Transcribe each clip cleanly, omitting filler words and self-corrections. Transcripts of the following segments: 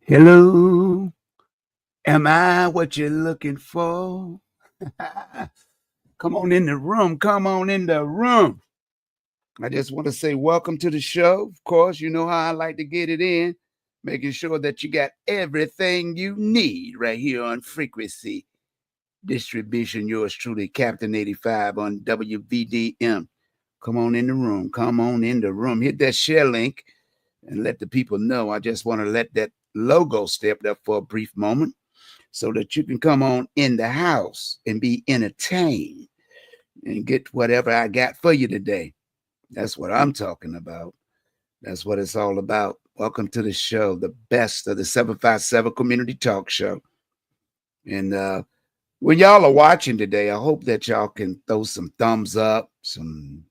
Hello, am I what you're looking for? Come on in the room. Come on in the room. I just want to say welcome to the show. Of course, you know how I like to get it in, making sure that you got everything you need right here on frequency distribution. Yours truly, Captain85 on WVDM. Come on in the room. Come on in the room. Hit that share link and let the people know. I just want to let that logo step up for a brief moment so that you can come on in the house and be entertained and get whatever I got for you today. That's what I'm talking about. That's what it's all about. Welcome to the show, the best of the 757 Community Talk Show. And when y'all are watching today, I hope that y'all can throw some thumbs up, send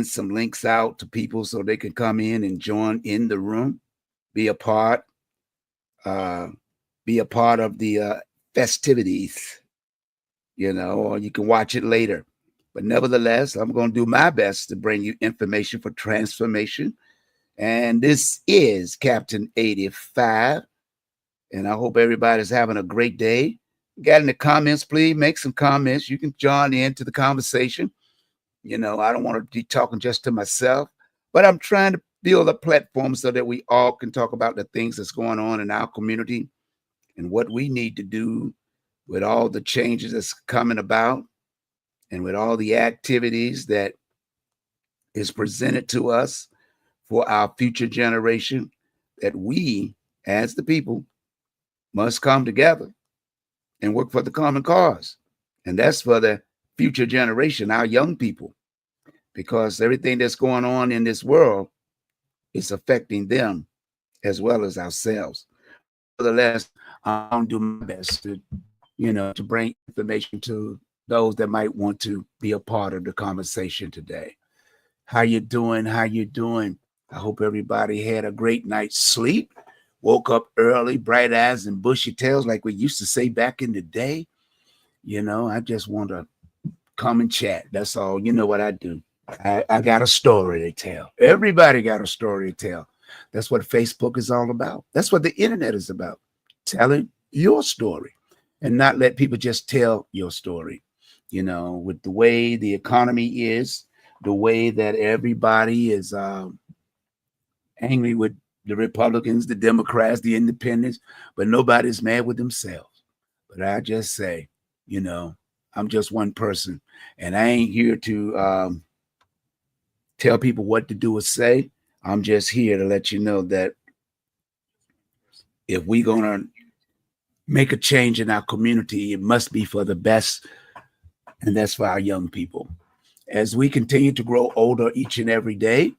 some links out to people so they can come in and join in the room, be a part, be a part of the festivities, or you can watch it later. But nevertheless, I'm going to do my best to bring you information for transformation. And this is Captain85. And I hope everybody's having a great day. Got any comments, please make some comments. You can join into the conversation. I don't want to be talking just to myself, but I'm trying to build a platform so that we all can talk about the things that's going on in our community and what we need to do with all the changes that's coming about and with all the activities that is presented to us for our future generation, that we, as the people, must come together and work for the common cause. And that's for the future generation, our young people, because everything that's going on in this world is affecting them as well as ourselves. Nevertheless, I'll do my best to bring information to those that might want to be a part of the conversation today. How you doing? How you doing? I hope everybody had a great night's sleep, woke up early, bright eyes and bushy tails like we used to say back in the day. I just want to come and chat. That's all. You know what I do. I got a story to tell. Everybody got a story to tell. That's what Facebook is all about. That's what the internet is about. Telling your story and not let people just tell your story. With the way the economy is, the way that everybody is angry with the Republicans, the Democrats, the independents, but nobody's mad with themselves. But I just say, I'm just one person, and I ain't here to tell people what to do or say. I'm just here to let you know that if we're going to make a change in our community, it must be for the best, and that's for our young people. As we continue to grow older each and every day,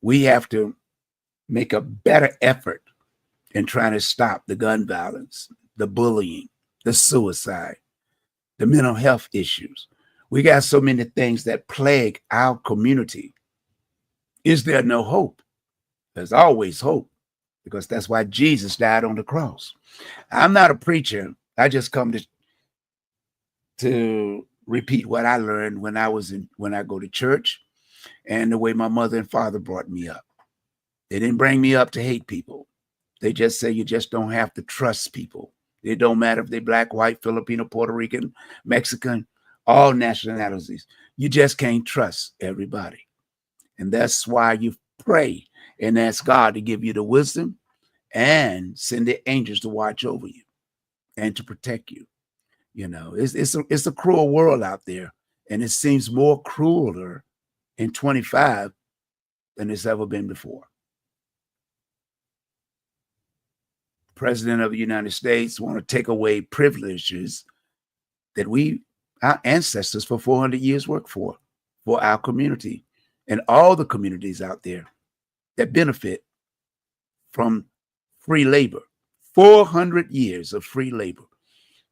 we have to make a better effort in trying to stop the gun violence, the bullying, the suicide, the mental health issues. We got so many things that plague our community. Is there no hope? There's always hope, because that's why Jesus died on the cross. I'm not a preacher. I just come to repeat what I learned when I go to church, and the way my mother and father brought me up. They didn't bring me up to hate people. They just say you just don't have to trust people. It don't matter if they're black, white, Filipino, Puerto Rican, Mexican, all nationalities. You just can't trust everybody. And that's why you pray and ask God to give you the wisdom and send the angels to watch over you and to protect you. It's a cruel world out there, and it seems more crueler in 25 than it's ever been before. President of the United States want to take away privileges that our ancestors for 400 years worked for our community and all the communities out there that benefit from free labor. 400 years of free labor.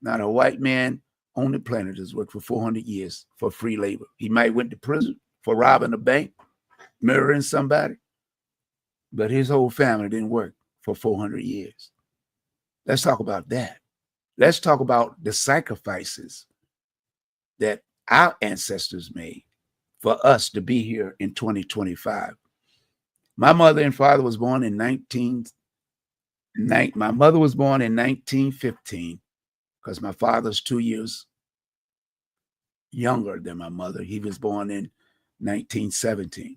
Not a white man on the planet has worked for 400 years for free labor. He might went to prison for robbing a bank, murdering somebody, but his whole family didn't work for 400 years. Let's talk about that. Let's talk about the sacrifices that our ancestors made for us to be here in 2025. My mother and father was born in my mother was born in 1915 because my father's 2 years younger than my mother. He was born in 1917.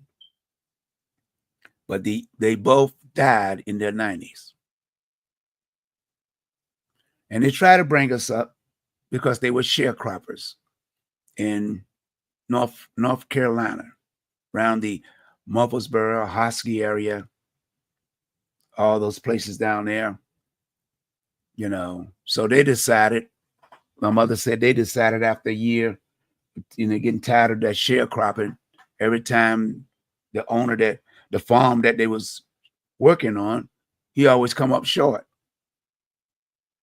But they both died in their 90s. And they tried to bring us up because they were sharecroppers in North Carolina, around the Murfreesboro, Hosky area, all those places down there, you know. So they decided, my mother said they decided after a year, you know, getting tired of that sharecropping. Every time the owner the farm that they was working on, he always come up short.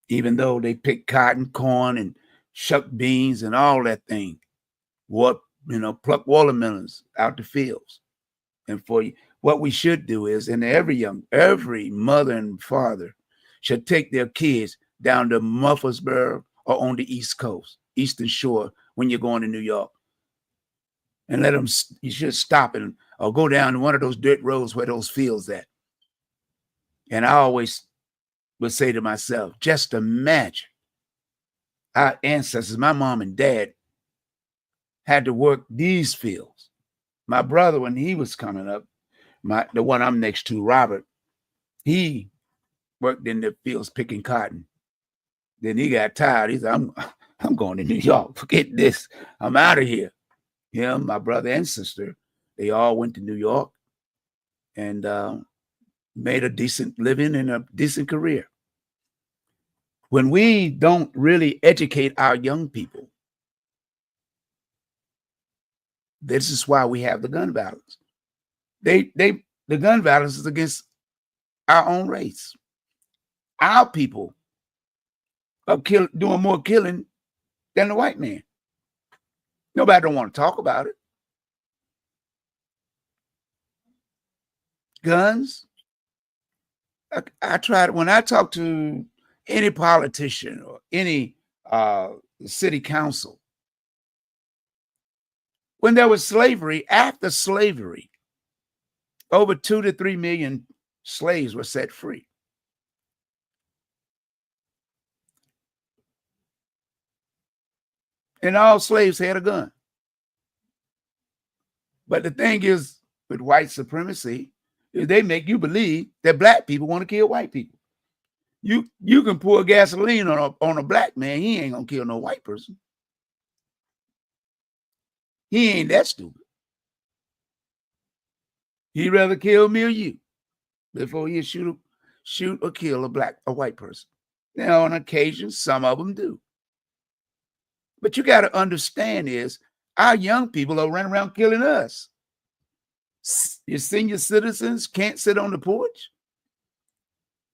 Even though they pick cotton, corn, and shuck beans and all that thing. What, you know, pluck watermelons out the fields. And what we should do is, and every mother and father should take their kids down to Murfreesboro or on the East Coast, Eastern Shore, when you're going to New York. And you should stop or go down one of those dirt roads where those fields at. And I always would say to myself, just imagine our ancestors, my mom and dad, had to work these fields. My brother, when he was coming up, the one I'm next to, Robert, he worked in the fields picking cotton. Then he got tired. He said, I'm going to New York. Forget this. I'm out of here. Him, my brother and sister, they all went to New York and made a decent living and a decent career. When we don't really educate our young people, this is why we have the gun violence. The gun violence is against our own race. Our people are doing more killing than the white man. Nobody don't want to talk about it. Guns. I tried, when I talk to any politician or any city council, when there was slavery, after slavery, over 2 to 3 million slaves were set free. And all slaves had a gun. But the thing is, with white supremacy, is they make you believe that black people want to kill white people. You can pour gasoline on a black man, he ain't gonna kill no white person. He ain't that stupid. He'd rather kill me or you before he shoot or kill a white person. Now, on occasion, some of them do. But you got to understand is our young people are running around killing us. Your senior citizens can't sit on the porch.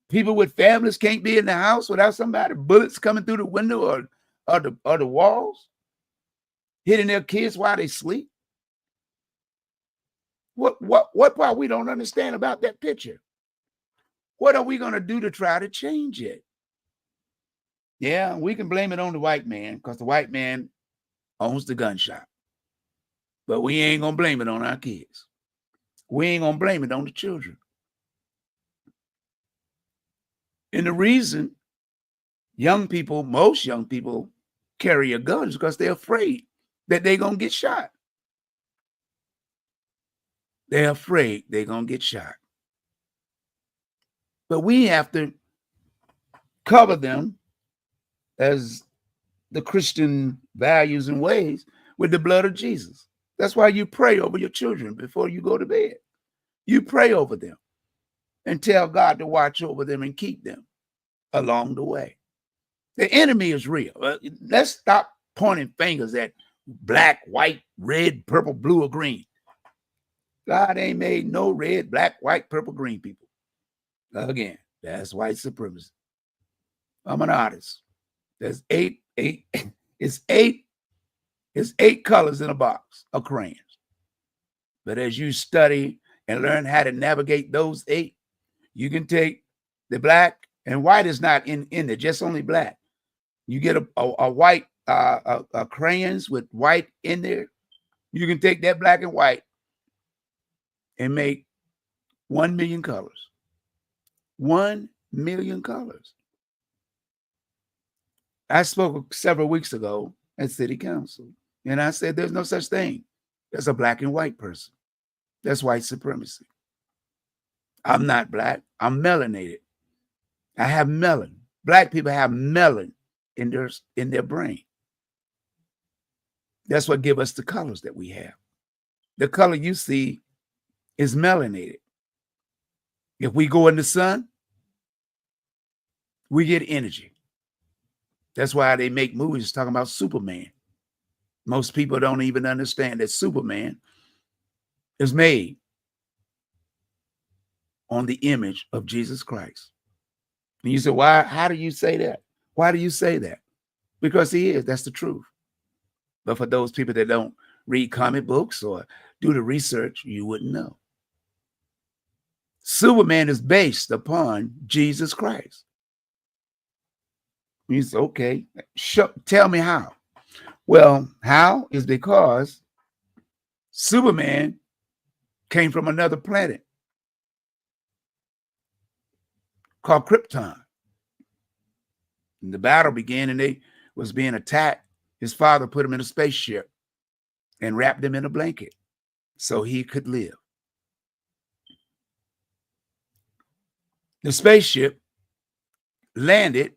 People with families can't be in the house without somebody, bullets coming through the window or the walls, hitting their kids while they sleep. What part we don't understand about that picture? What are we going to do to try to change it? Yeah, we can blame it on the white man because the white man owns the gun shop. But we ain't going to blame it on our kids. We ain't going to blame it on the children. And the reason most young people carry a gun is because they're afraid that they're going to get shot. They're afraid they're going to get shot. But we have to cover them as the Christian values and ways with the blood of Jesus. That's why you pray over your children before you go to bed. You pray over them and tell God to watch over them and keep them along the way. The enemy is real. Let's stop pointing fingers at black, white, red, purple, blue, or green. God ain't made no red, black, white, purple, green people. Again, that's white supremacy. I'm an artist. There's eight colors in a box of crayons. But as you study and learn how to navigate those 8, you can take the black, and white is not in there, just only black. You get a white crayons with white in there. You can take that black and white and make 1 million colors. 1 million colors. I spoke several weeks ago at City Council, and I said there's no such thing as a black and white person. That's white supremacy. I'm not black. I'm melanated. I have melanin. Black people have melanin in their brain. That's what gives us the colors that we have. The color you see is melanated. If we go in the sun, we get energy. That's why they make movies talking about Superman. Most people don't even understand that Superman is made on the image of Jesus Christ. And you say, why? How do you say that? Why do you say that? Because he is. That's the truth. But for those people that don't read comic books or do the research, you wouldn't know. Superman is based upon Jesus Christ. You say, okay, tell me how. Well, how is because Superman came from another planet called Krypton. And the battle began and they was being attacked. His father put him in a spaceship and wrapped him in a blanket so he could live. The spaceship landed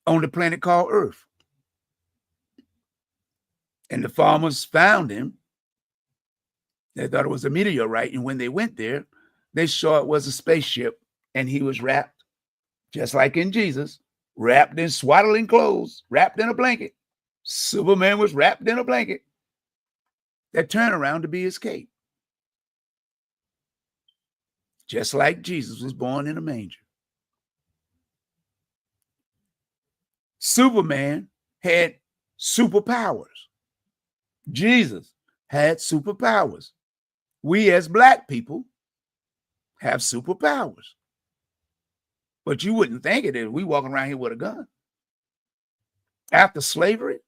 on the planet called Earth. And the farmers found him. They thought it was a meteorite. And when they went there, they saw it was a spaceship and he was wrapped, just like in Jesus, wrapped in swaddling clothes, wrapped in a blanket. Superman was wrapped in a blanket that turned around to be his cape. Just like Jesus was born in a manger. Superman had superpowers. Jesus had superpowers. We as black people have superpowers. But you wouldn't think it if we walking around here with a gun. After slavery,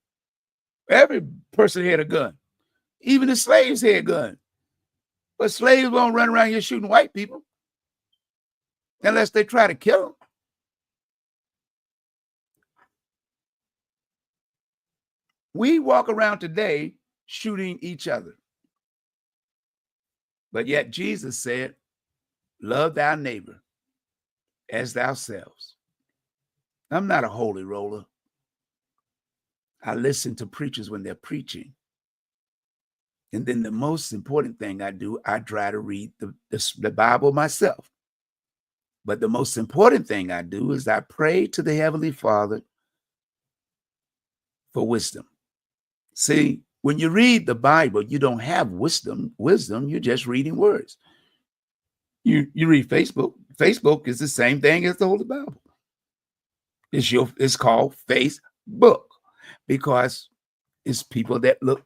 every person had a gun. Even the slaves had guns. But slaves won't run around here shooting white people unless they try to kill them. We walk around today shooting each other. But yet Jesus said, love thy neighbor as thyself. I'm not a holy roller. I listen to preachers when they're preaching. And then the most important thing I do, I try to read the Bible myself. But the most important thing I do is I pray to the Heavenly Father for wisdom. See, when you read the Bible, you don't have wisdom. You're just reading words. You read Facebook. Facebook is the same thing as the Holy Bible. It's called Facebook because it's people that look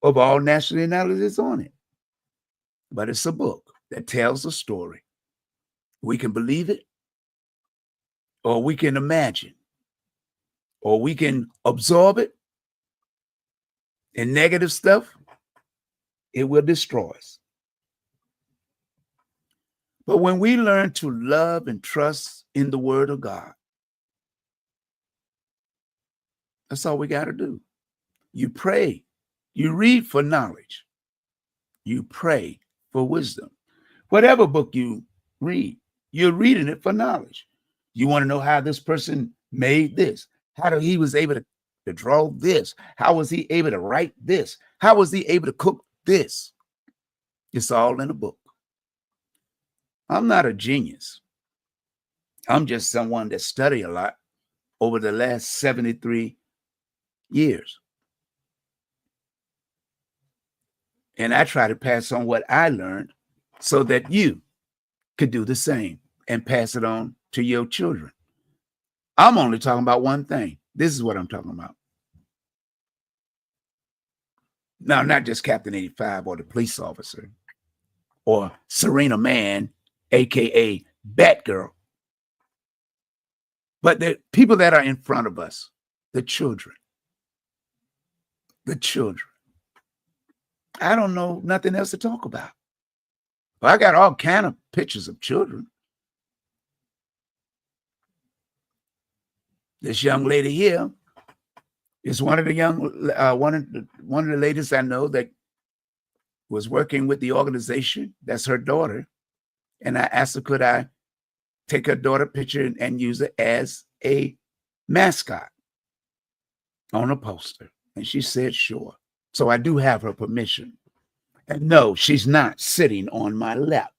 of all nationalities on it. But it's a book that tells a story. We can believe it, or we can imagine, or we can absorb it. And negative stuff, it will destroy us. But when we learn to love and trust in the word of God, that's all we got to do. You pray. You read for knowledge. You pray for wisdom. Whatever book you read, you're reading it for knowledge. You want to know how this person made this, how he was able to draw this, how was he able to write this, how was he able to cook this. It's all in a book. I'm not a genius. I'm just someone that studied a lot over the last 73 years. And I try to pass on what I learned so that you could do the same and pass it on to your children. I'm only talking about one thing. This is what I'm talking about. Now, not just Captain 85 or the police officer or Serena Man, aka Batgirl, but the people that are in front of us, the children. The children. I don't know nothing else to talk about. Well, I got all kind of pictures of children. This young lady here is one of the one of the ladies I know that was working with the organization. That's her daughter. And I asked her, could I take her daughter picture and use it as a mascot on a poster? And she said, sure. So I do have her permission. And no, she's not sitting on my lap.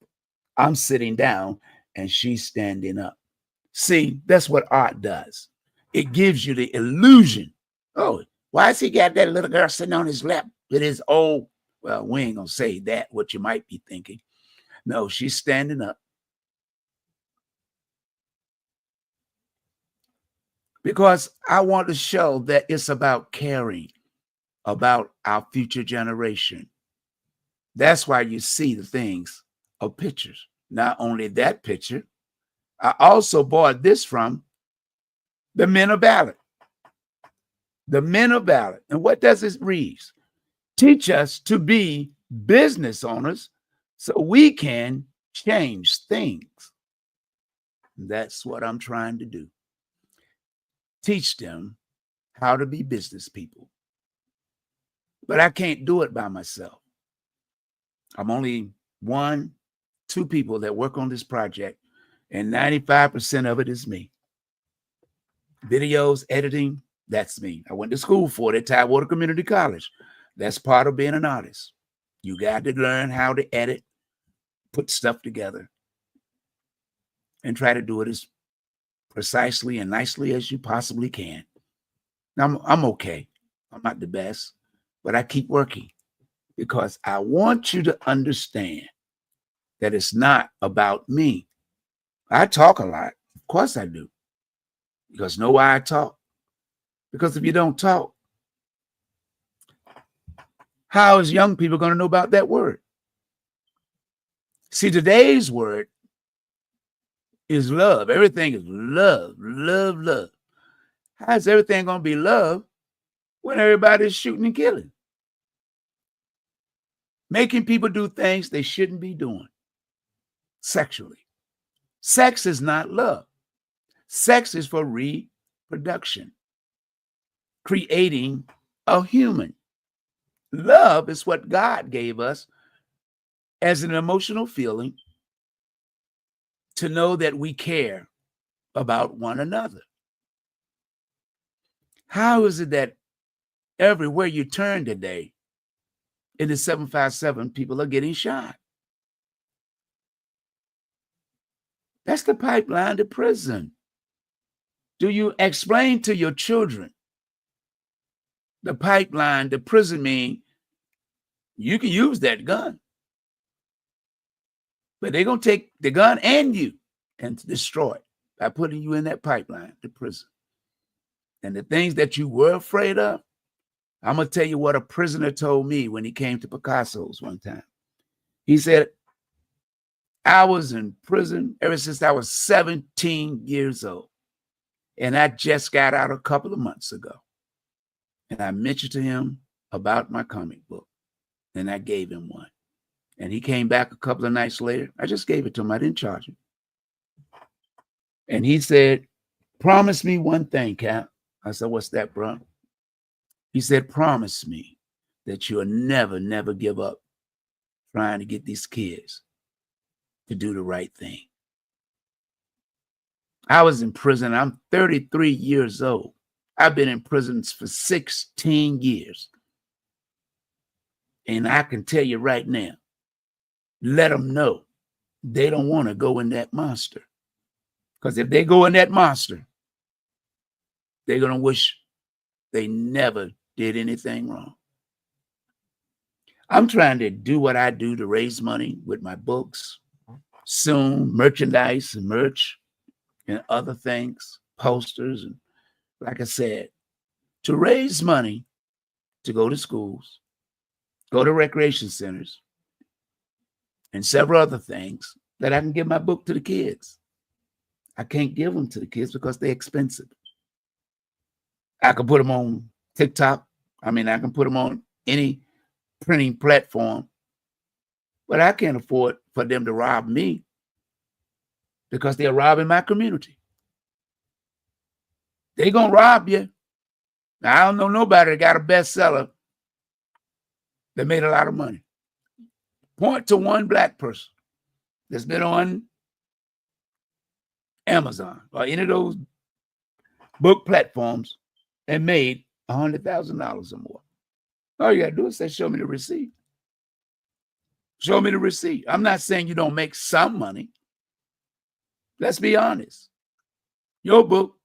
I'm sitting down and she's standing up. See, that's what art does. It gives you the illusion. Oh, why has he got that little girl sitting on his lap with his old? Well, we ain't gonna say that, what you might be thinking. No, she's standing up. Because I want to show that it's about caring about our future generation. That's why you see the things of pictures. Not only that picture, I also bought this from the Men of Valor. The Men of Valor. And what does it read? Teach us to be business owners so we can change things. That's what I'm trying to do. Teach them how to be business people. But I can't do it by myself. I'm only 1-2 people that work on this project, and 95% of it is me. Videos, editing, that's me. I went to school for it at Tidewater Community College. That's part of being an artist. You got to learn how to edit, put stuff together, and try to do it as precisely and nicely as you possibly can. Now, I'm okay. I'm not the best, but I keep working because I want you to understand that it's not about me. I talk a lot. Of course I do. Because know why I talk? Because if you don't talk, how is young people going to know about that word? See, today's word is love. Everything is love, love, love. How is everything going to be love when everybody's shooting and killing? Making people do things they shouldn't be doing sexually. Sex is not love. Sex is for reproduction, creating a human. Love is what God gave us as an emotional feeling to know that we care about one another. How is it that everywhere you turn today in the 757, people are getting shot? That's the pipeline to prison. Do you explain to your children the pipeline to prison mean you can use that gun, but they're going to take the gun and you and destroy it by putting you in that pipeline to prison. And the things that you were afraid of, I'm going to tell you what a prisoner told me when he came to Picasso's one time. He said, I was in prison ever since I was 17 years old. And I just got out a couple of months ago. And I mentioned to him about my comic book. And I gave him one. And he came back a couple of nights later. I just gave it to him. I didn't charge him. And he said, promise me one thing, Cap. I said, what's that, bro? He said, promise me that you'll never, never give up trying to get these kids to do the right thing. I was in prison. I'm 33 years old. I've been in prison for 16 years. And I can tell you right now, let them know they don't want to go in that monster. Because if they go in that monster, they're going to wish they never did anything wrong. I'm trying to do what I do to raise money with my books, soon merchandise and merch and other things, posters, and like I said, to raise money to go to schools, go to recreation centers, and several other things that I can give my book to the kids. I can't give them to the kids because they're expensive. I can put them on TikTok. I can put them on any printing platform But I can't afford for them to rob me because they're robbing my community. They're going to rob you. Now, I don't know nobody that got a bestseller that made a lot of money. Point to one black person that's been on Amazon or any of those book platforms and made $100,000 or more. All you got to do is say, show me the receipt. Show me the receipt. I'm not saying you don't make some money. Let's be honest. Your book,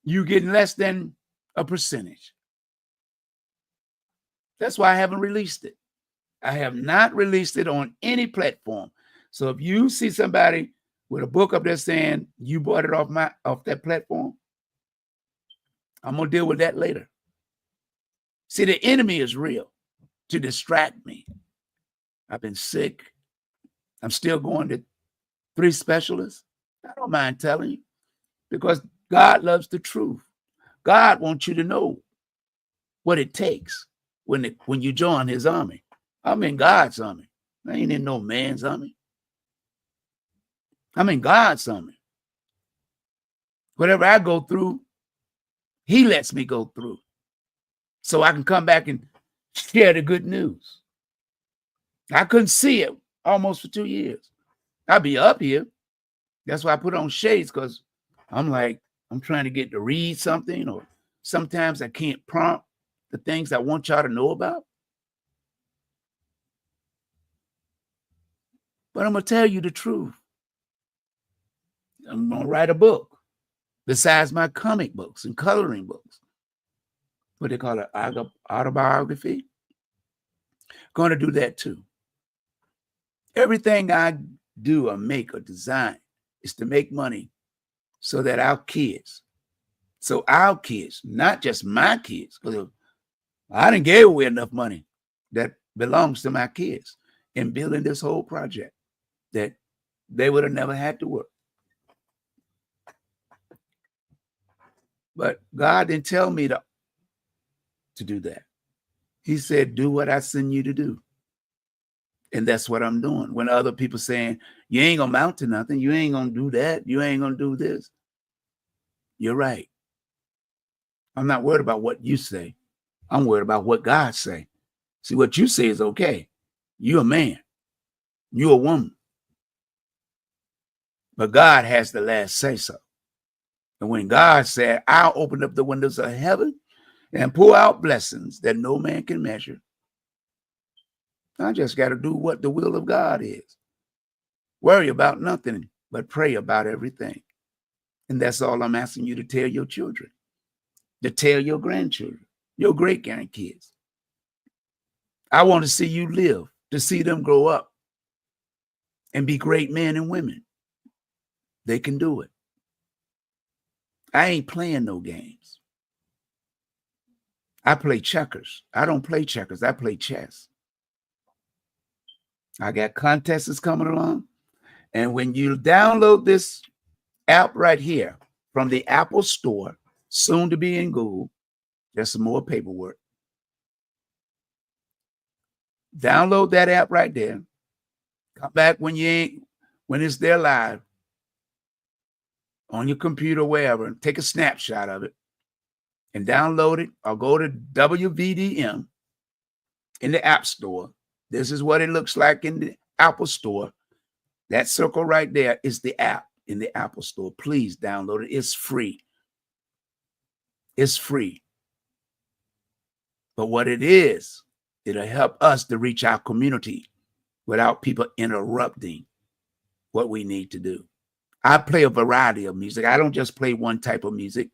you getting less than a percentage. That's why I haven't released it. I have not released it on any platform. So if you see somebody with a book up there saying you bought it off that platform, I'm going to deal with that later. See, the enemy is real to distract me. I've been sick. I'm still going to 3 specialists. I don't mind telling you because God loves the truth. God wants you to know what it takes when you join his army. I'm in God's army. I ain't in no man's army. I'm in God's army. Whatever I go through, he lets me go through so I can come back and share the good news. I couldn't see it almost for 2 years. I'd be up here. That's why I put on shades, because I'm trying to get to read something, or sometimes I can't prompt the things I want y'all to know about. But I'm going to tell you the truth. I'm going to write a book besides my comic books and coloring books. What they call it, autobiography. Going to do that too. Everything I do or make or design is to make money so that our kids, not just my kids, because I didn't give away enough money that belongs to my kids in building this whole project that they would have never had to work. But God didn't tell me to do that. He said, do what I send you to do. And that's what I'm doing. When other people saying, you ain't going to amount to nothing, you ain't going to do that, you ain't going to do this. You're right. I'm not worried about what you say. I'm worried about what God say. See, what you say is okay. You're a man. You're a woman. But God has the last say so. And when God said, I'll open up the windows of heaven and pour out blessings that no man can measure, I just got to do what the will of God is. Worry about nothing, but pray about everything. And that's all I'm asking you to tell your children, to tell your grandchildren, your great-grandkids. I want to see you live, to see them grow up and be great men and women. They can do it. I ain't playing no games. I play checkers. I don't play checkers. I play chess. I got contests coming along. And when you download this app right here from the Apple Store, soon to be in Google, there's some more paperwork. Download that app right there. Come back when it's there live on your computer, wherever, and take a snapshot of it and download it, or go to WVDM in the App Store. This is what it looks like in the Apple Store. That circle right there is the app in the Apple Store. Please download it. It's free. It's free. But what it is, it'll help us to reach our community without people interrupting what we need to do. I play a variety of music. I don't just play one type of music.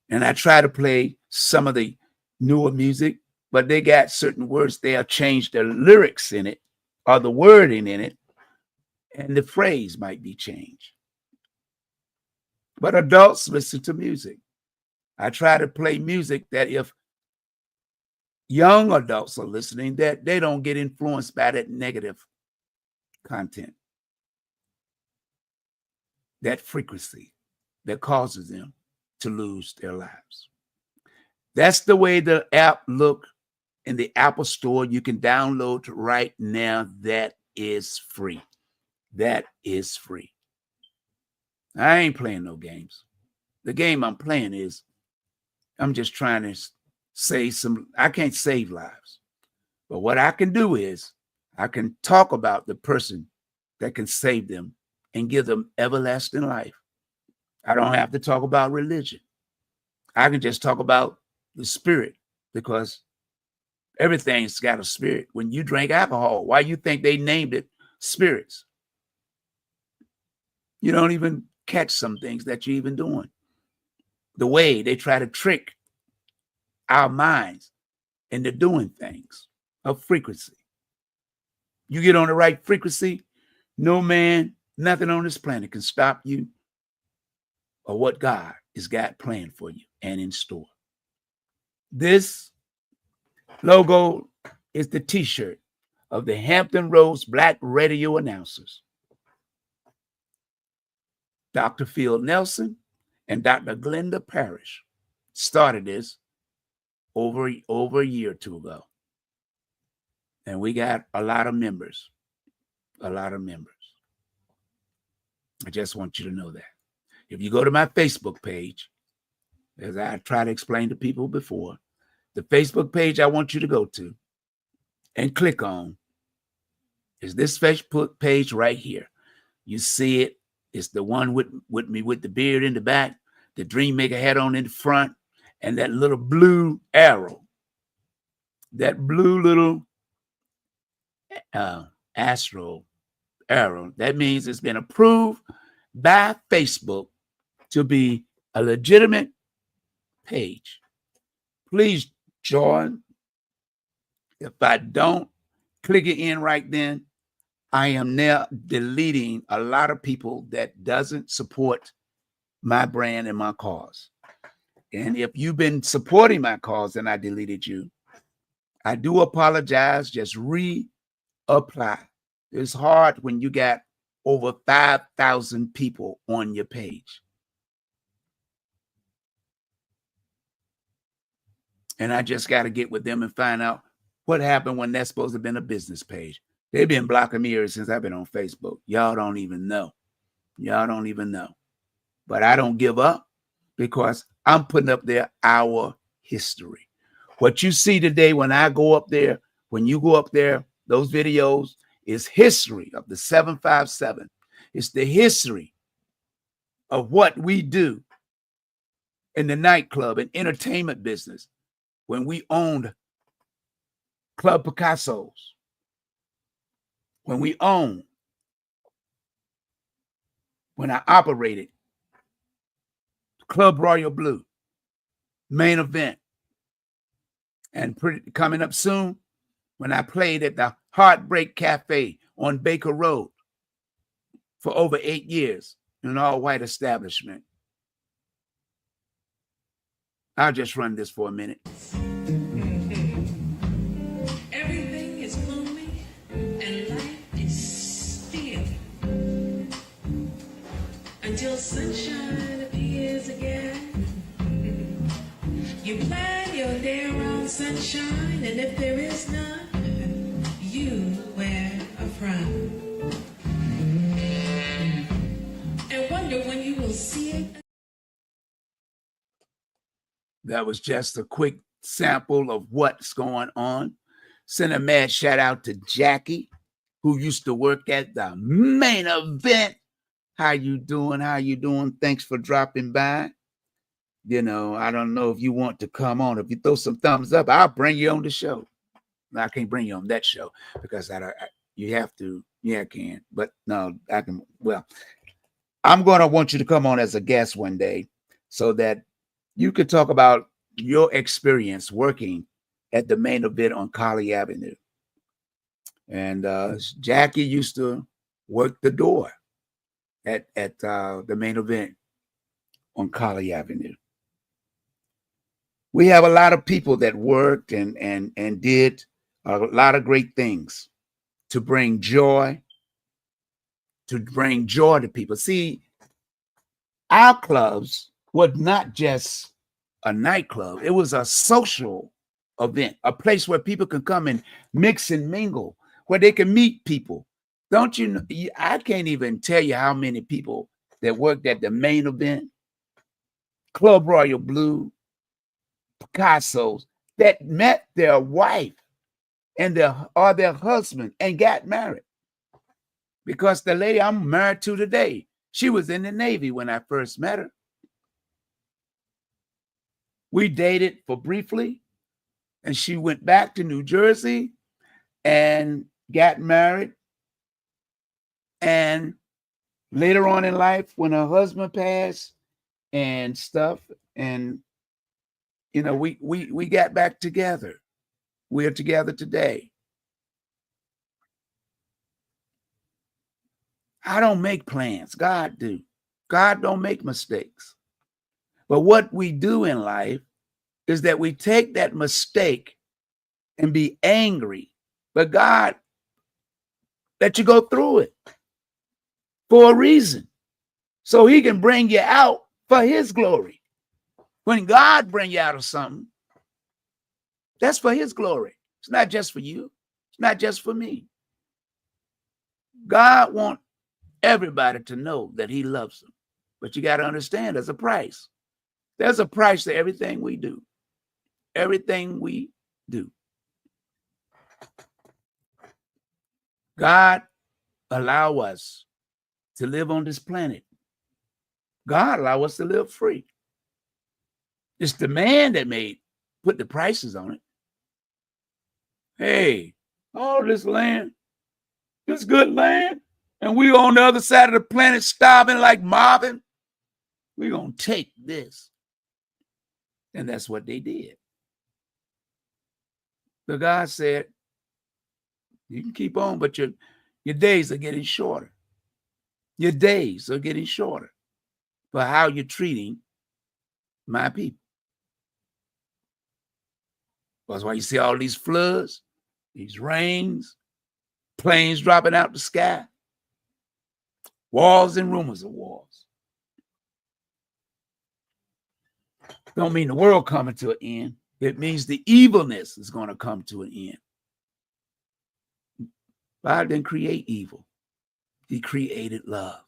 And I try to play some of the newer music, but they got certain words. They'll change the lyrics in it or the wording in it, and the phrase might be changed. But adults listen to music. I try to play music that if young adults are listening, that they don't get influenced by that negative content, that frequency that causes them to lose their lives. That's the way the app look in the Apple Store. You can download right now. That is free. That is free. I ain't playing no games. The game I'm playing is I'm just trying to save some. I can't save lives. But what I can do is I can talk about the person that can save them and give them everlasting life. I don't have to talk about religion. I can just talk about the spirit, because everything's got a spirit. When you drink alcohol, why you think they named it spirits? You don't even catch some things that you're even doing. The way they try to trick our minds into doing things of frequency. You get on the right frequency, no man, nothing on this planet can stop you or what God has got planned for you and in store. This logo is the t-shirt of the Hampton Roads Black Radio Announcers. Dr. Phil Nelson and Dr. Glenda Parrish started this over a year or two ago. And we got a lot of members, I just want you to know that. If you go to my Facebook page, as I try to explain to people before, the Facebook page I want you to go to and click on is this Facebook page right here. You see it. It's the one with me with the beard in the back, the Dream Maker hat on in the front, and that little blue arrow. That blue little astro arrow. That means it's been approved by Facebook to be a legitimate page. Please join. If I don't click it in right then, I am now deleting a lot of people that doesn't support my brand and my cause. And if you've been supporting my cause and I deleted you, I do apologize. Just reapply. It's hard when you got over 5,000 people on your page. And I just got to get with them and find out what happened when that's supposed to have been a business page. They've been blocking me ever since I've been on Facebook. Y'all don't even know. But I don't give up, because I'm putting up there our history. What you see today when I go up there, when you go up there, those videos is history of the 757. It's the history of what we do in the nightclub and entertainment business when we owned Club Picasso's, when I operated Club Royal Blue, Main Event, and coming up soon, when I played at the Heartbreak Cafe on Baker Road for over 8 years in an all-white establishment. I'll just run this for a minute. Everything is gloomy and life is still until sunshine appears again. You plan your day around sunshine, and if there is none, you wear a frown and wonder when you will see it. That was just a quick sample of what's going on. Send a mad shout out to Jackie, who used to work at the Main Event. How you doing? Thanks for dropping by. You know, I don't know if you want to come on. If you throw some thumbs up, I'll bring you on the show. I can't bring you on that show because you have to. Yeah, I can. But no, I can. Well, I'm going to want you to come on as a guest one day so that you could talk about your experience working at the Main Event on Colley Avenue. And Jackie used to work the door at the Main Event on Colley Avenue. We have a lot of people that worked and did a lot of great things to bring joy to people. See, our clubs was not just a nightclub. It was a social event, a place where people can come and mix and mingle, where they can meet people. Don't you know? I can't even tell you how many people that worked at the main event, Club Royal Blue, Picasso's, that met their wife and their husband and got married. Because the lady I'm married to today, she was in the Navy when I first met her. We dated for briefly, and she went back to New Jersey and got married. And later on in life, when her husband passed and stuff, and you know, we got back together. We're together today. I don't make plans. God do. God don't make mistakes. But what we do in life is that we take that mistake and be angry. But God let you go through it for a reason, so he can bring you out for his glory. When God bring you out of something, that's for his glory. It's not just for you. It's not just for me. God wants everybody to know that he loves them. But you got to understand there's a price. There's a price to everything we do. Everything we do. God allow us to live on this planet. God allow us to live free. It's the man that put the prices on it. Hey, all this land, this good land, and we on the other side of the planet starving like Marvin. We're going to take this. And that's what they did. But God said, you can keep on, but your days are getting shorter. Your days are getting shorter for how you're treating my people. That's why you see all these floods, these rains, planes dropping out the sky, wars and rumors of wars. Don't mean the world coming to an end. It means the evilness is going to come to an end. God didn't create evil. He created love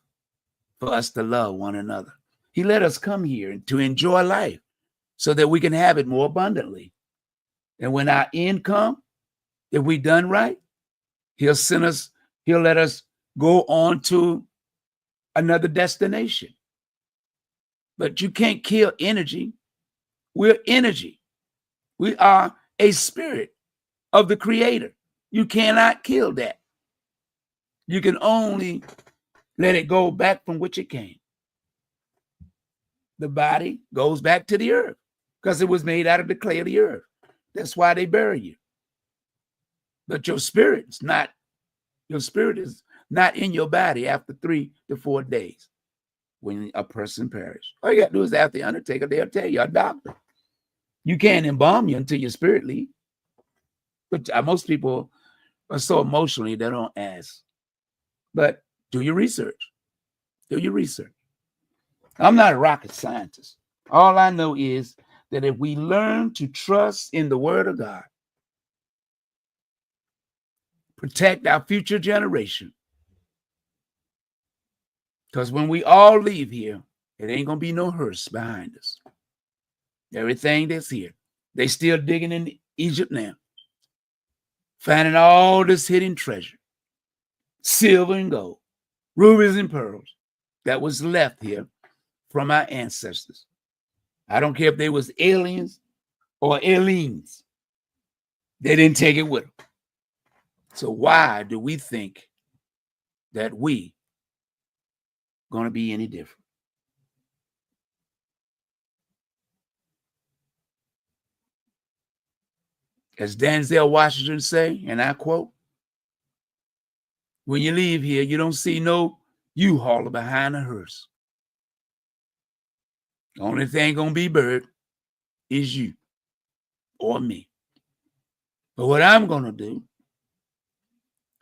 for us to love one another. He let us come here to enjoy life so that we can have it more abundantly. And when our end comes, if we done right, he'll let us go on to another destination. But you can't kill energy. We're energy. We are a spirit of the Creator. You cannot kill that. You can only let it go back from which it came. The body goes back to the earth because it was made out of the clay of the earth. That's why they bury you. But your spirit is not in your body after 3 to 4 days when a person perishes. All you got to do is ask the undertaker. They'll tell you, a doctor. You can't embalm you until your spirit leaves. But most people are so emotionally, they don't ask. But do your research. Do your research. I'm not a rocket scientist. All I know is that if we learn to trust in the word of God, protect our future generation, because when we all leave here, it ain't going to be no hearse behind us. Everything that's here, they still digging in Egypt now, finding all this hidden treasure, silver and gold, rubies and pearls that was left here from our ancestors. I don't care if they was aliens or aliens. They didn't take it with them. So why do we think that we going to be any different? As Denzel Washington say, and I quote, when you leave here, you don't see no U-Hauler behind a hearse. The only thing going to be buried is you or me. But what I'm going to do,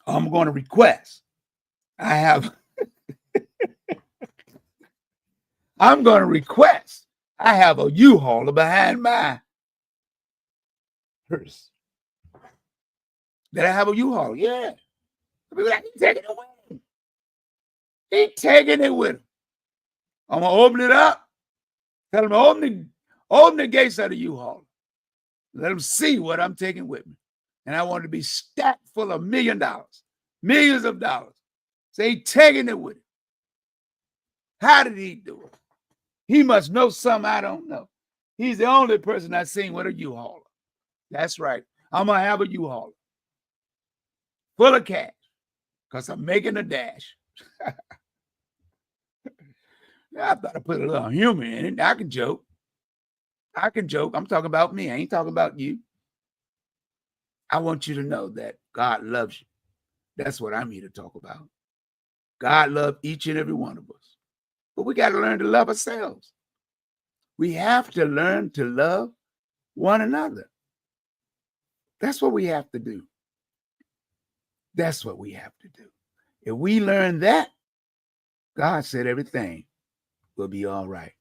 I'm going to request. I'm going to request. I have a U-Hauler behind my hearse. Did I have a U-Haul? Yeah. I mean, like, he taking it with him. He taking it with him. I'm gonna open it up. Tell him open the gates of the U-Haul. Let them see what I'm taking with me. And I want to be stacked full of $1 million, millions of dollars. So he taking it with him. How did he do it? He must know something I don't know. He's the only person I've seen with a U-Hauler. That's right. I'm going to have a U-Hauler full of cash because I'm making a dash. I thought I put a little humor in it. I can joke. I'm talking about me. I ain't talking about you. I want you to know that God loves you. That's what I'm here to talk about. God loves each and every one of us. But we got to learn to love ourselves. We have to learn to love one another. That's what we have to do. That's what we have to do. If we learn that, God said everything will be all right.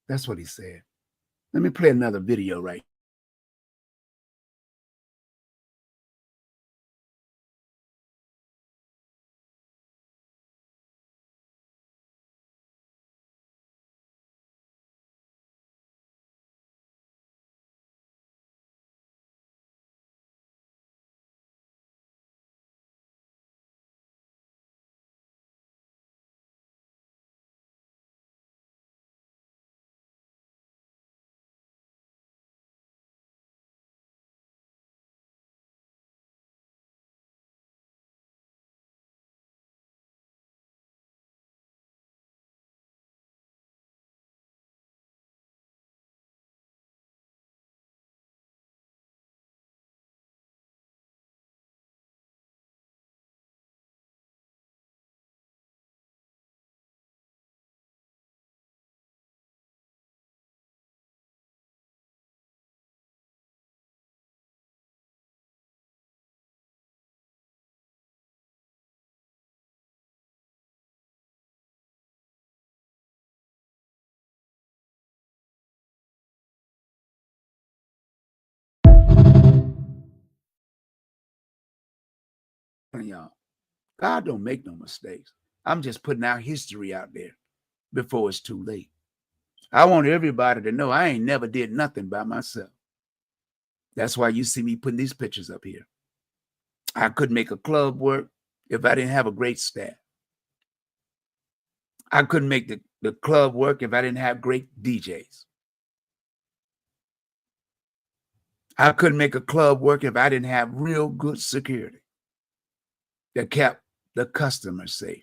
That's what he said. Let me play another video right. Y'all, God don't make no mistakes. I'm just putting our history out there before it's too late. I want everybody to know I ain't never did nothing by myself. That's why you see me putting these pictures up here. I couldn't make a club work if I didn't have a great staff. I couldn't make the club work if I didn't have great DJs. I couldn't make a club work if I didn't have real good security that kept the customers safe.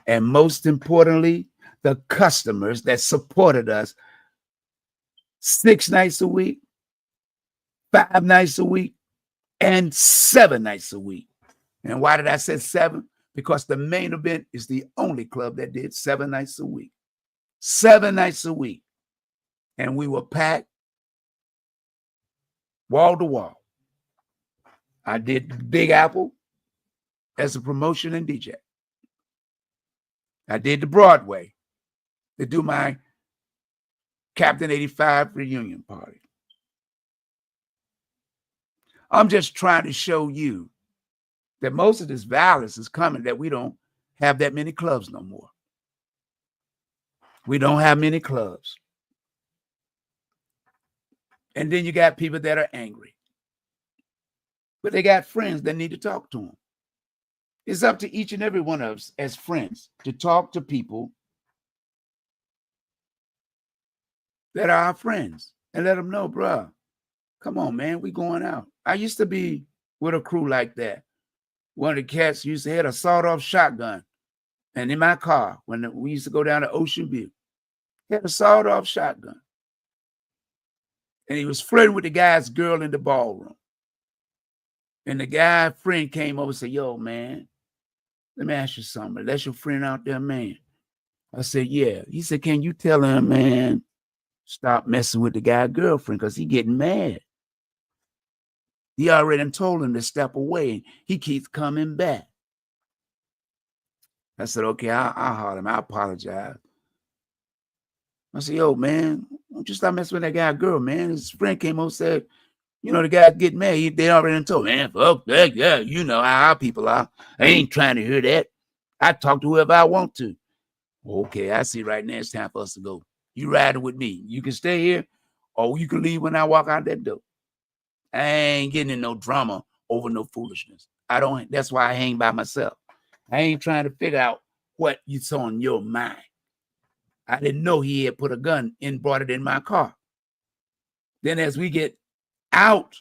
And most importantly, the customers that supported us 6 nights a week, 5 nights a week, and 7 nights a week. And why did I say 7? Because the Main Event is the only club that did 7 nights a week. 7 nights a week. And we were packed wall to wall. I did Big Apple as a promotion and DJ. I did the Broadway to do my CAPTAIN85 reunion party. I'm just trying to show you that most of this violence is coming, that we don't have that many clubs no more. We don't have many clubs. And then you got people that are angry, but they got friends that need to talk to them. It's up to each and every one of us as friends to talk to people that are our friends and let them know, bruh, come on, man, we going out. I used to be with a crew like that. One of the cats used to have a sawed-off shotgun. And in my car, when we used to go down to Ocean View, he had a sawed-off shotgun. And he was flirting with the guy's girl in the ballroom. And the guy friend came over and said, yo, man, let me ask you something. That's your friend out there, man? I said, yeah. He said, can you tell him, man, stop messing with the guy's girlfriend because he getting mad. He already told him to step away. He keeps coming back. I said, okay, I'll holler him. I apologize. I said, yo, man, don't you stop messing with that guy's girl, man. His friend came over and said, You know, the guys get mad. They already done told, man, fuck that. Yeah, you know how our people are. I ain't trying to hear that. I talk to whoever I want to. Okay, I see right now it's time for us to go. You riding with me. You can stay here or you can leave when I walk out that door. I ain't getting in no drama over no foolishness. That's why I hang by myself. I ain't trying to figure out what is on your mind. I didn't know he had put a gun and brought it in my car. Then as we get out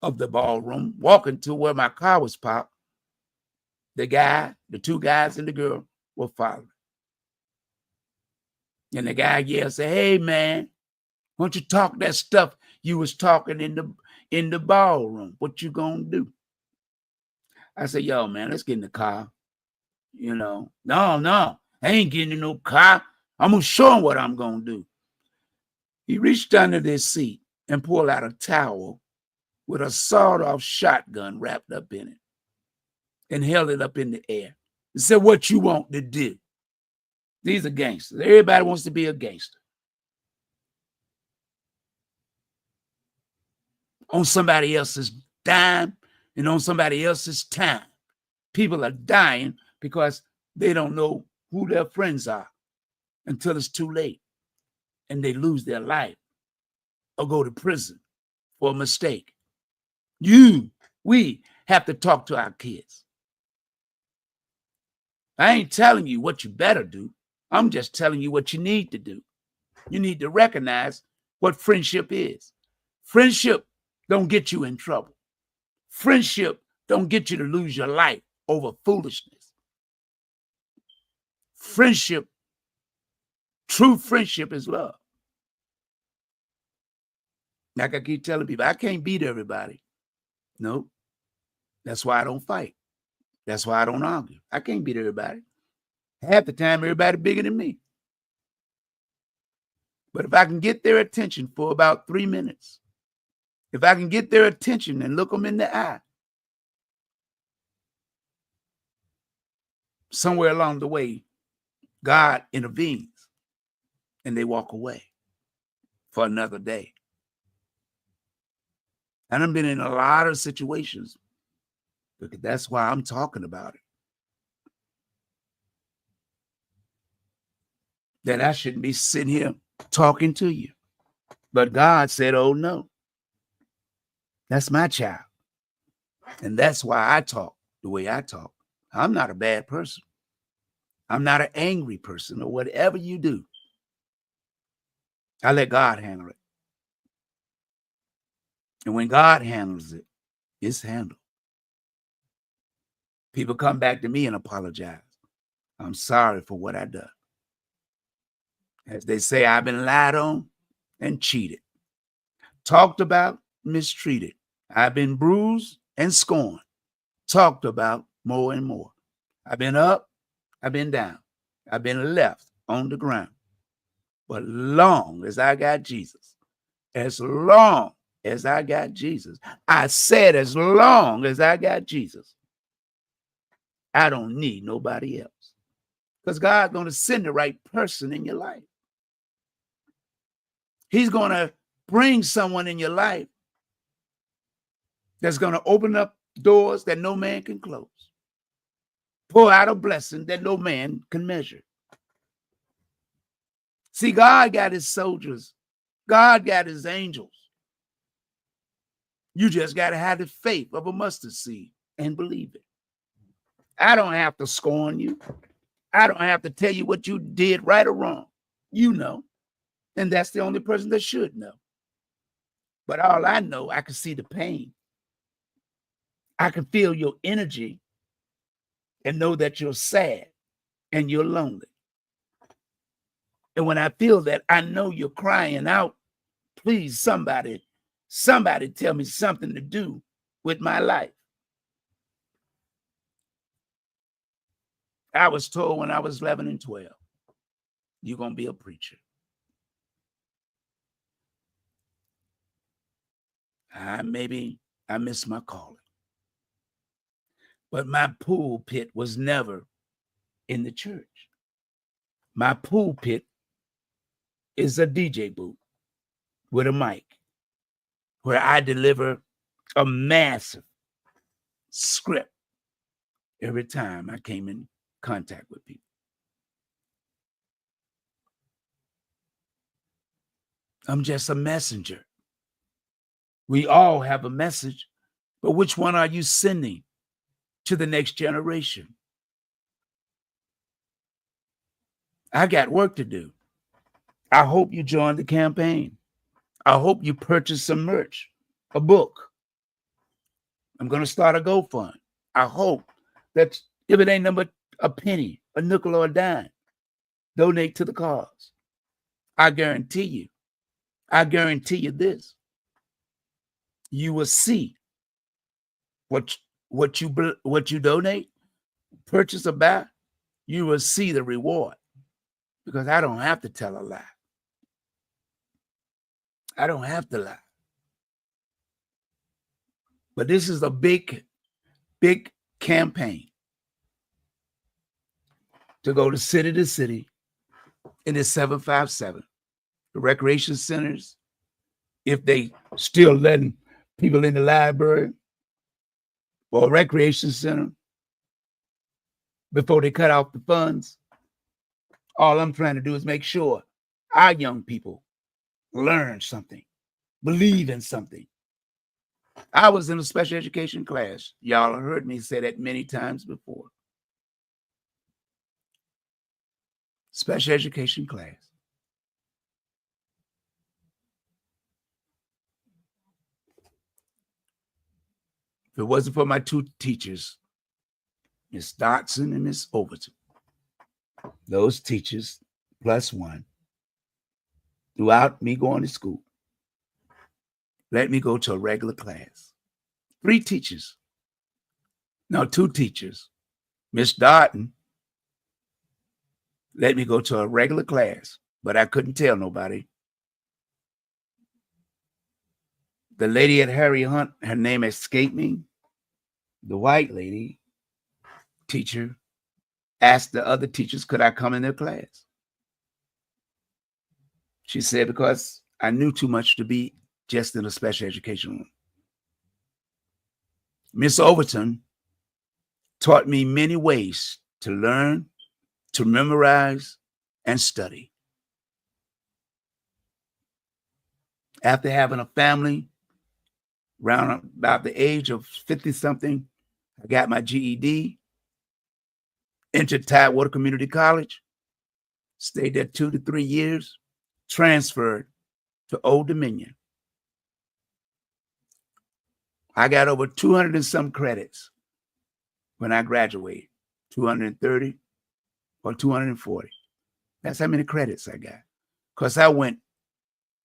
of the ballroom, walking to where my car was parked, the two guys and the girl were following. And the guy yelled, say, hey man, why don't you talk that stuff you was talking in the ballroom? What you gonna do? I said, yo, man, let's get in the car. You know, no, I ain't getting in no car. I'm gonna show him what I'm gonna do. He reached under this seat and pulled out a towel with a sawed-off shotgun wrapped up in it and held it up in the air and said, what you want to do? These are gangsters. Everybody wants to be a gangster. On somebody else's dime and on somebody else's time. People are dying because they don't know who their friends are until it's too late and they lose their life or go to prison for a mistake. We have to talk to our kids. I ain't telling you what you better do. I'm just telling you what you need to do. You need to recognize what friendship is. Friendship don't get you in trouble. Friendship don't get you to lose your life over foolishness. Friendship, true friendship is love. Like I keep telling people, I can't beat everybody. No, that's why I don't fight. That's why I don't argue. I can't beat everybody. Half the time, everybody bigger than me. But if I can get their attention for about 3 minutes, if I can get their attention and look them in the eye, somewhere along the way, God intervenes and they walk away for another day. And I've been in a lot of situations because that's why I'm talking about it. That I shouldn't be sitting here talking to you. But God said, oh no, that's my child. And that's why I talk the way I talk. I'm not a bad person. I'm not an angry person or whatever you do. I let God handle it. And when God handles it, it's handled. People come back to me and apologize. I'm sorry for what I done. As they say, I've been lied on and cheated, talked about, mistreated. I've been bruised and scorned, talked about more and more. I've been up, I've been down, I've been left on the ground. But long as I got Jesus, as long as I got Jesus, I said as long as I got Jesus, I don't need nobody else. Because God's going to send the right person in your life. He's going to bring someone in your life that's going to open up doors that no man can close. Pour out a blessing that no man can measure. See, God got his soldiers. God got his angels. You just got to have the faith of a mustard seed and believe it. I don't have to scorn you. I don't have to tell you what you did right or wrong. You know. And that's the only person that should know. But all I know, I can see the pain. I can feel your energy and know that you're sad and you're lonely. And when I feel that, I know you're crying out, please, somebody tell me something to do with my life. I was told when I was 11 and 12, you're going to be a preacher. Maybe I missed my calling. But my pulpit was never in the church. My pulpit is a DJ booth with a mic where I deliver a massive script every time I came in contact with people. I'm just a messenger. We all have a message, but which one are you sending to the next generation? I got work to do. I hope you join the campaign. I hope you purchase some merch, a book. I'm going to start a GoFund. I hope that if it ain't number a penny, a nickel, or a dime, donate to the cause. I guarantee you this. You will see what you donate, purchase or buy, you will see the reward, because I don't have to tell a lie. I don't have to lie. But this is a big campaign to go to city in the 757, the recreation centers, if they still letting people in the library or a recreation center before they cut off the funds. All I'm trying to do is make sure our young people learn something, believe in something. I was in a special education class. Y'all have heard me say that many times before. Special education class. If it wasn't for my two teachers, Miss Dotson and Miss Overton, those teachers plus one, throughout me going to school, let me go to a regular class. Two teachers. Miss Darton let me go to a regular class, but I couldn't tell nobody. The lady at Harry Hunt, her name escaped me. The white lady teacher asked the other teachers, could I come in their class? She said, because I knew too much to be just in a special education room. Miss Overton taught me many ways to learn, to memorize, and study. After having a family, around about the age of 50-something, I got my GED, entered Tidewater Community College, stayed there 2 to 3 years, transferred to Old Dominion. I got over 200 and some credits when I graduated, 230 or 240. That's how many credits I got, because I went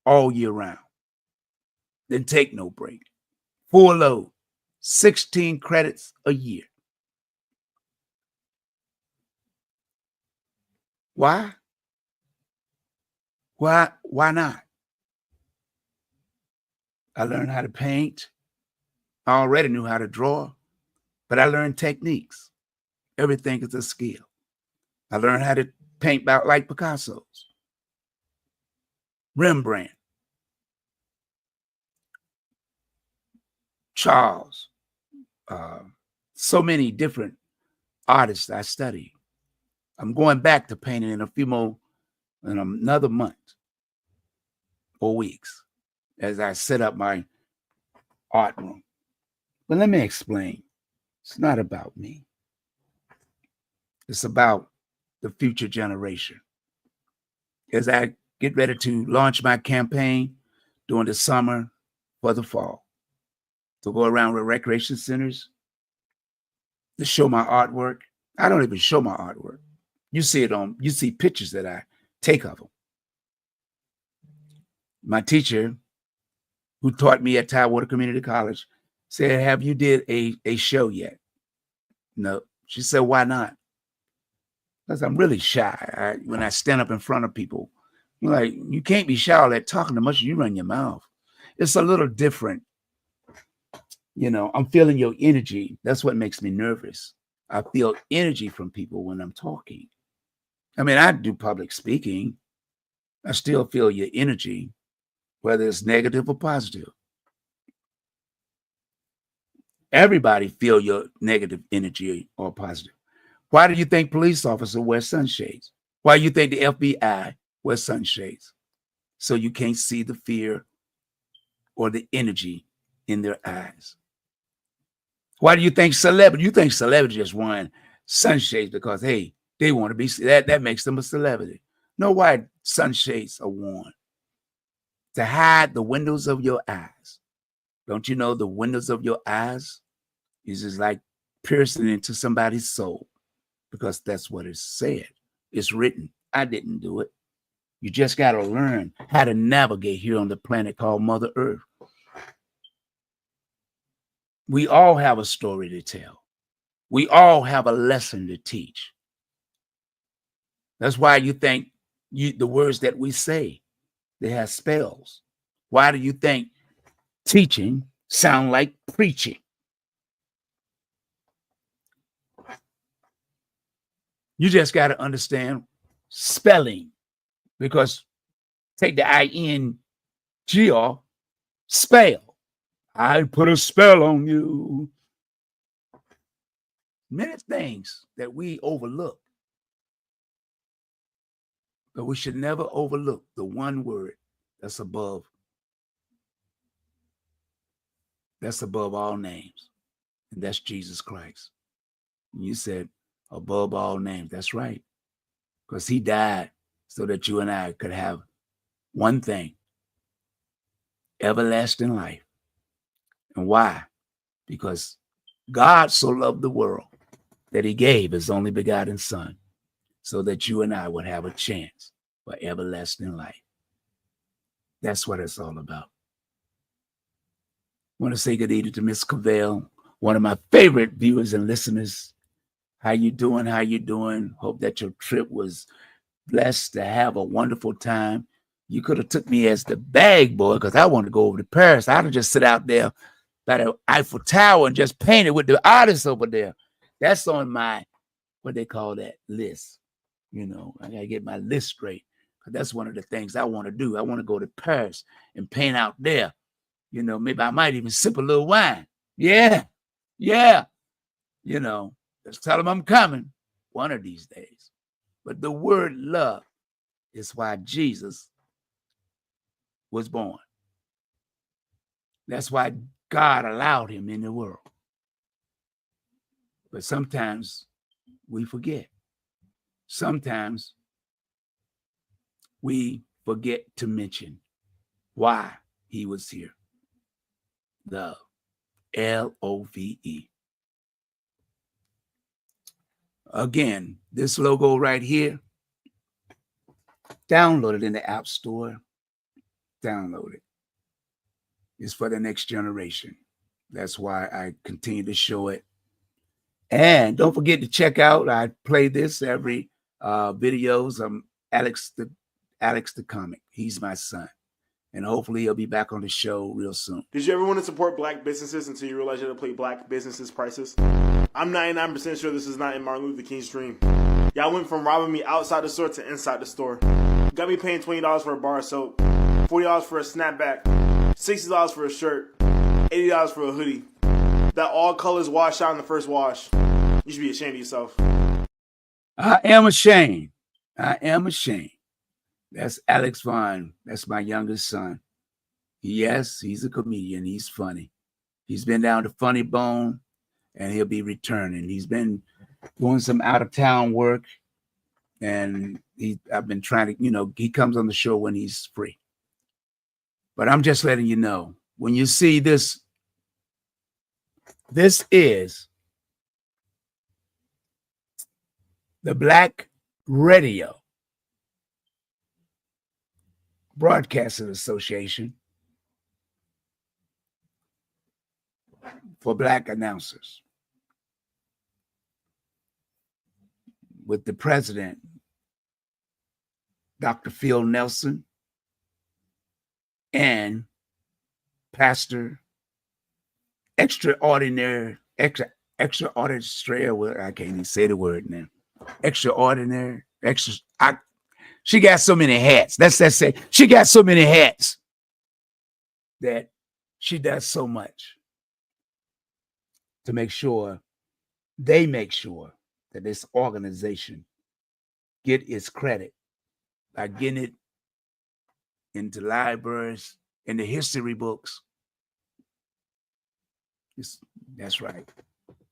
all year round. Didn't take no break. Full load, 16 credits a year. Why? Why not? I learned how to paint. I already knew how to draw, but I learned techniques. Everything is a skill. I learned how to paint about like Picasso's, Rembrandt, Charles, so many different artists I studied. I'm going back to painting in another month or weeks as I set up my art room. But let me explain. It's not about me. It's about the future generation. As I get ready to launch my campaign during the summer for the fall, to go around with recreation centers, to show my artwork. I don't even show my artwork. You see pictures that I take of them. My teacher, who taught me at Tidewater Community College, said, have you did a show yet? No. She said, why not? Because I'm really shy. When I stand up in front of people, you can't be shy all that talking too much, you run your mouth. It's a little different. I'm feeling your energy. That's what makes me nervous. I feel energy from people when I'm talking. I mean, I do public speaking. I still feel your energy, whether it's negative or positive. Everybody feel your negative energy or positive. Why do you think police officers wear sunshades? Why do you think the FBI wears sunshades? So you can't see the fear or the energy in their eyes. Why do you think celebrity? You think celebrity just wearing sunshades because, hey, they want to be, that makes them a celebrity. No, why sunshades are worn? To hide the windows of your eyes. Don't you know the windows of your eyes is just like piercing into somebody's soul? Because that's what it's said. It's written. I didn't do it. You just got to learn how to navigate here on the planet called Mother Earth. We all have a story to tell. We all have a lesson to teach. That's why you think the words that we say, they have spells. Why do you think teaching sound like preaching? You just got to understand spelling, because take the INGR, spell. I put a spell on you. Many things that we overlook, but we should never overlook the one word that's above all names, and that's Jesus Christ. And you said above all names. That's right, because he died so that you and I could have one thing: everlasting life. And why? Because God so loved the world that he gave his only begotten son so that you and I would have a chance for everlasting life. That's what it's all about. I want to say good evening to Miss Cavell, one of my favorite viewers and listeners. How you doing? How you doing? Hope that your trip was blessed, to have a wonderful time. You could have took me as the bag boy, because I want to go over to Paris. I'd have just sit out there by the Eiffel Tower and just paint it with the artists over there. That's on my, what they call that, list. You know, I got to get my list straight. That's one of the things I want to do. I want to go to Paris and paint out there. You know, maybe I might even sip a little wine. Yeah. You know, just tell them I'm coming one of these days. But the word love is why Jesus was born. That's why God allowed him in the world. But sometimes we forget. Sometimes we forget to mention why he was here. Love. Love. Again, this logo right here, download it in the App Store. Download it. It's for the next generation. That's why I continue to show it. And don't forget to check out, I play this every videos. Alex the comic. He's my son. And hopefully he'll be back on the show real soon. Did you ever want to support black businesses until you realize you had to pay black businesses prices? I'm 99% sure this is not in Martin Luther King's dream. Y'all went from robbing me outside the store to inside the store. You got me paying $20 for a bar of soap, $40 for a snapback, $60 for a shirt, $80 for a hoodie. That all colors wash out in the first wash. You should be ashamed of yourself. I am ashamed. That's Alex Vaughn. That's my youngest son. Yes, he's a comedian. He's funny. He's been down to Funny Bone, and he'll be returning. He's been doing some out-of-town work, and I've been trying to, he comes on the show when he's free. But I'm just letting you know, when you see this, this is the Black Radio Broadcasting Association for Black announcers, with the president, Dr. Phil Nelson, and Pastor Extraordinary, I can't even say the word now. Extraordinary, she got so many hats. Let's say she got so many hats that she does so much. to make sure that this organization get its credit by getting it into libraries, in the history books. That's right.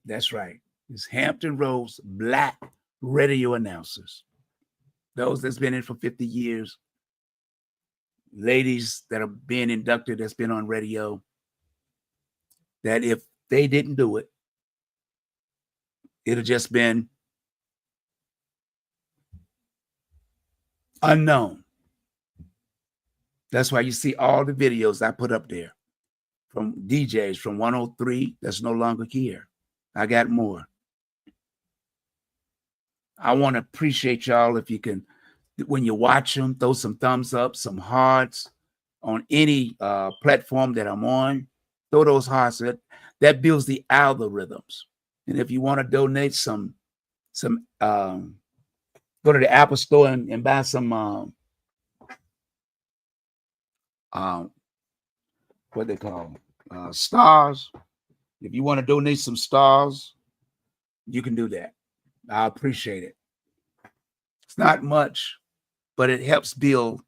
That's right. It's Hampton Roads Black radio announcers. Those that's been in for 50 years, ladies that are being inducted that's been on radio, that if they didn't do it, it'd have just been unknown. That's why you see all the videos I put up there from DJs from 103 that's no longer here. I got more. I want to appreciate y'all if you can, when you watch them, throw some thumbs up, some hearts on any platform that I'm on. Throw those hearts. That builds the algorithms. And if you want to donate some go to the Apple Store and buy some what they call stars. If you want to donate some stars, you can do that. I appreciate it. It's not much, but it helps build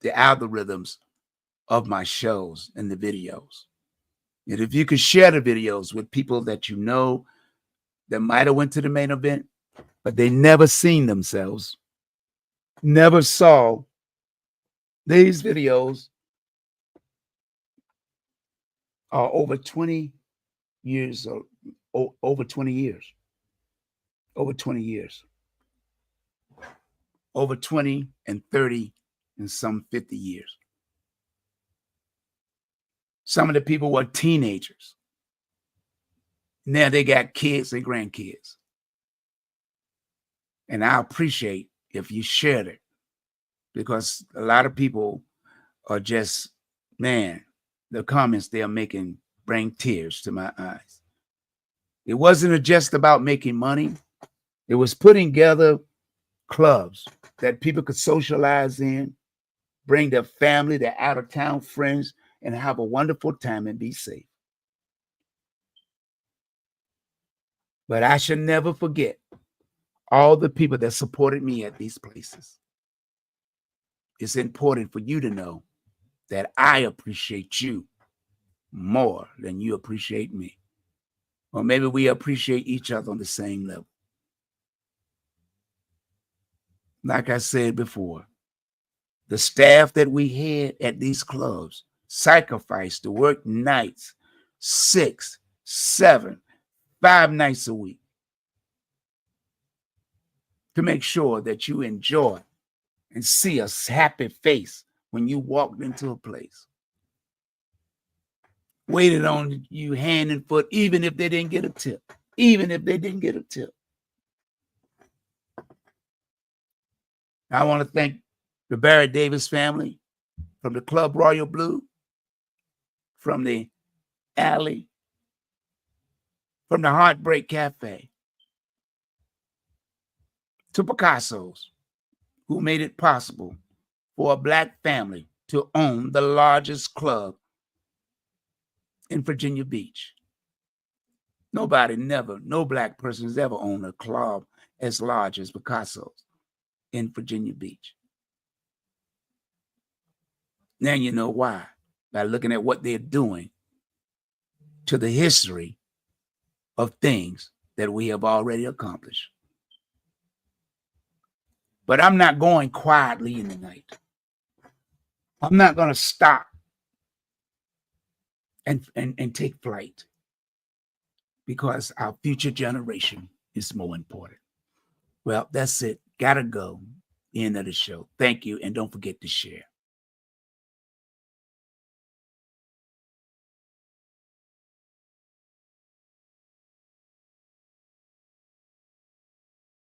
the algorithms of my shows and the videos. And if you could share the videos with people that you know that might have went to the main event, but they never seen themselves, never saw these videos, are over 20 years, over 20 years, over 20 years, over 20 and 30 and some 50 years. Some of the people were teenagers. Now they got kids and grandkids. And I appreciate if you shared it, because a lot of people are just, man, the comments they're making bring tears to my eyes. It wasn't just about making money. It was putting together clubs that people could socialize in, bring their family, their out-of-town friends, and have a wonderful time and be safe. But I should never forget all the people that supported me at these places. It's important for you to know that I appreciate you more than you appreciate me. Or maybe we appreciate each other on the same level. Like I said before, the staff that we had at these clubs sacrificed to work nights, 6, 7, 5 nights a week to make sure that you enjoy and see a happy face when you walked into a place. Waited on you hand and foot, even if they didn't get a tip. Even if they didn't get a tip. I want to thank the Barry Davis family from the Club Royal Blue, from the Alley, from the Heartbreak Cafe, to Picasso's, who made it possible for a Black family to own the largest club in Virginia Beach. No Black person has ever owned a club as large as Picasso's in Virginia Beach. Now you know why, by looking at what they're doing to the history of things that we have already accomplished. But I'm not going quietly in the night. I'm not going to stop and take flight, because our future generation is more important. Well, that's it. Gotta go. End of the show. Thank you. And don't forget to share.